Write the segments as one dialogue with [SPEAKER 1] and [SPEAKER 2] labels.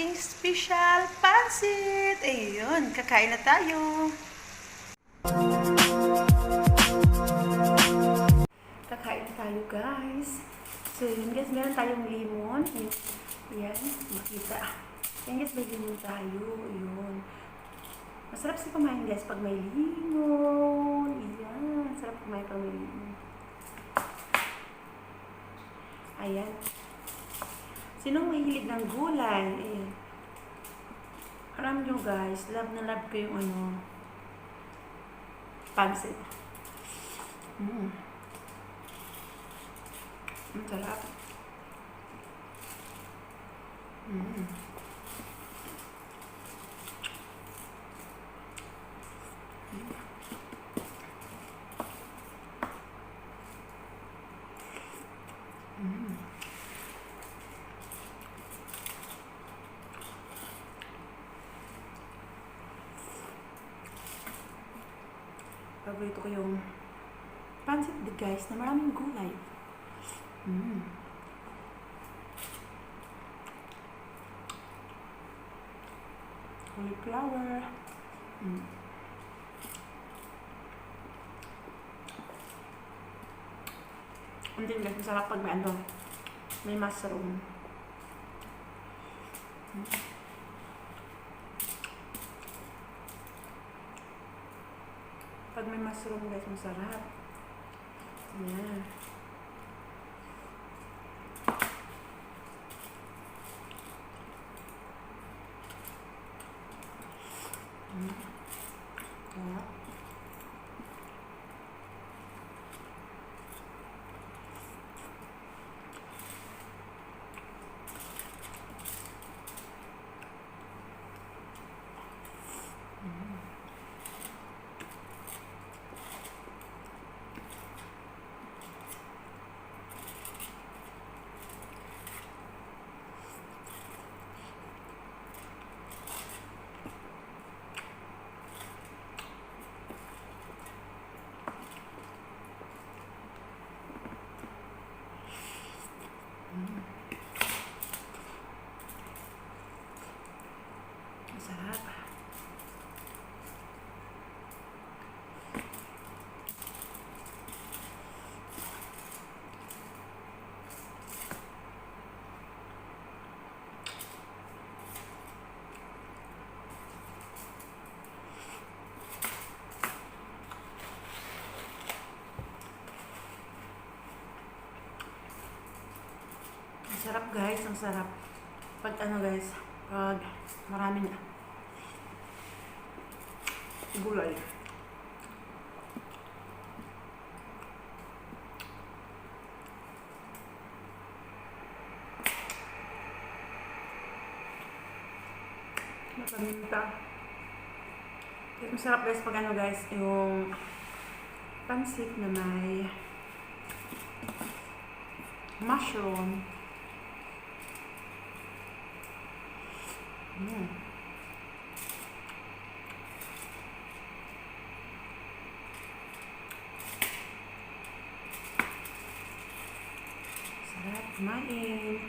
[SPEAKER 1] aking special pancit. Ayun, kakain na tayo. Kakain na tayo, guys. So, yun guys, meron tayong limon. Ayan, makita. Ayan guys, may limon tayo. Ayun. Masarap siya kumain guys pag may limon. Ayan, sarap kumain pag may limon. Ayan. Sinong mahilig ng gulay? Ayan. Alam nyo guys, love na love ko yung pancit. Sarap. Paborito ko yung pancit guys na maraming gulay. Cauliflower. Hindi guys, masarap pag may mushroom. Pag may mushroom guys, masarap. Ayan. Sarap. Masarap. Sarap guys, ang sarap. Pag guys, pag marami na gulay. Mapaminta. Masarap guys pag guys, yung pancit na may mushroom. Sarap kumain.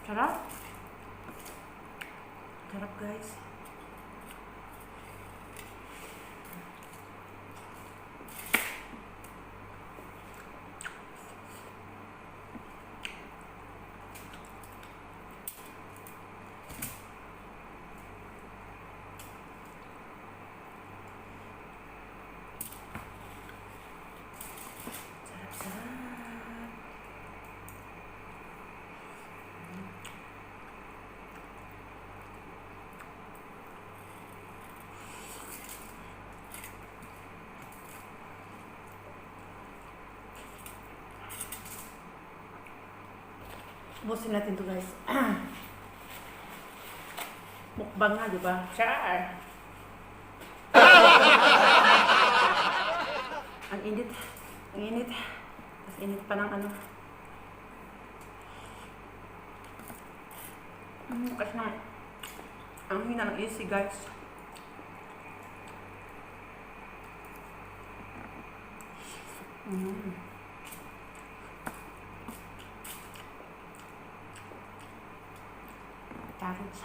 [SPEAKER 1] Sarap. Sarap guys. Busin natin to guys. Mukbang nga, di ba? Char! Ang init. Ang init. Mas init pa ng ano. Kasi na, ang hina ng AC guys. Carrots.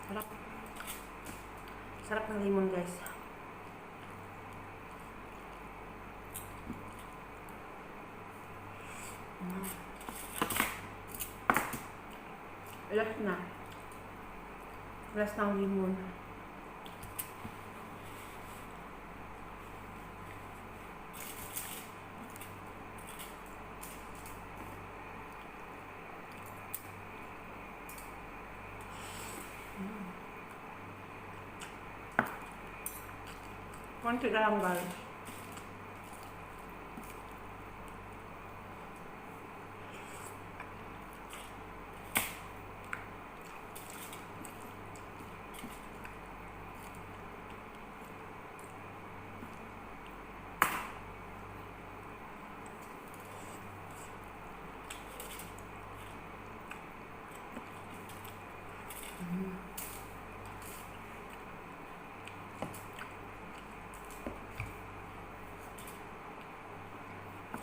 [SPEAKER 1] Sarap. Sarap ng limon guys. Last na. Last ng limon. Konti na lang guys.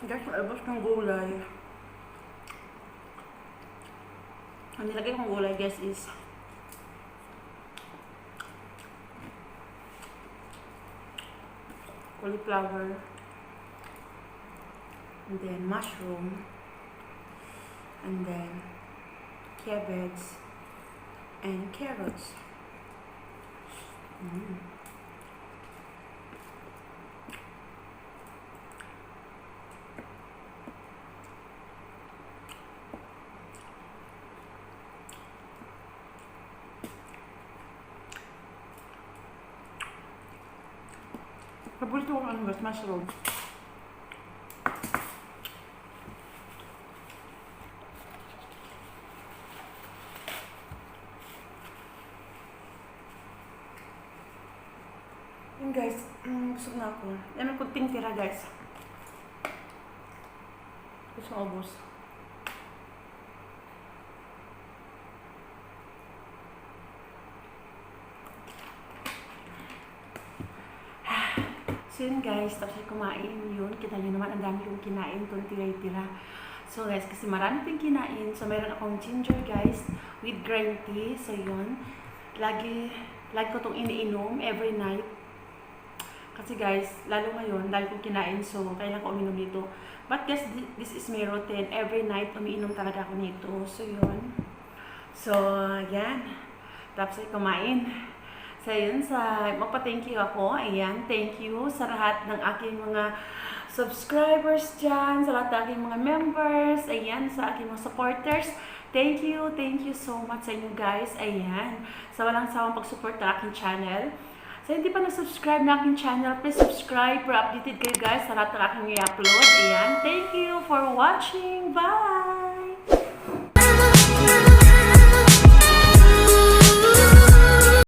[SPEAKER 1] Guys, alabas ng gulay. Ang nilagay kong gulay guys is cauliflower, and then mushroom, and then cabbage, and carrots. Paborito ko ang mushroom. Yun guys, busog na ako. Yan may kunting tira guys. Gusto ko ubos. So yun guys, tapos ay kumain yun. Kita nyo naman, ang dami kong kinain, kung tira-tira. So guys, kasi marami pang kinain. So meron akong ginger guys, with green tea. So yun, lagi ko itong iniinom every night. Kasi guys, lalo ngayon, dahil kong kinain, so kailangan ko uminom dito. But guys, this is my routine. Every night, umiinom talaga ako nito. So yun. So, yan. Tapos ay kumain. So, yun, magpa-thank you ako. Ayan, thank you sa lahat ng aking mga subscribers dyan, sa lahat ng aking mga members, ayan, sa aking mga supporters. Thank you so much sa inyo guys. Ayan, sa walang sawang pag-support ng aking channel. So, hindi pa na-subscribe na aking channel, please subscribe para updated kayo guys sa lahat ng aking i-upload. Ayan, thank you for watching. Bye!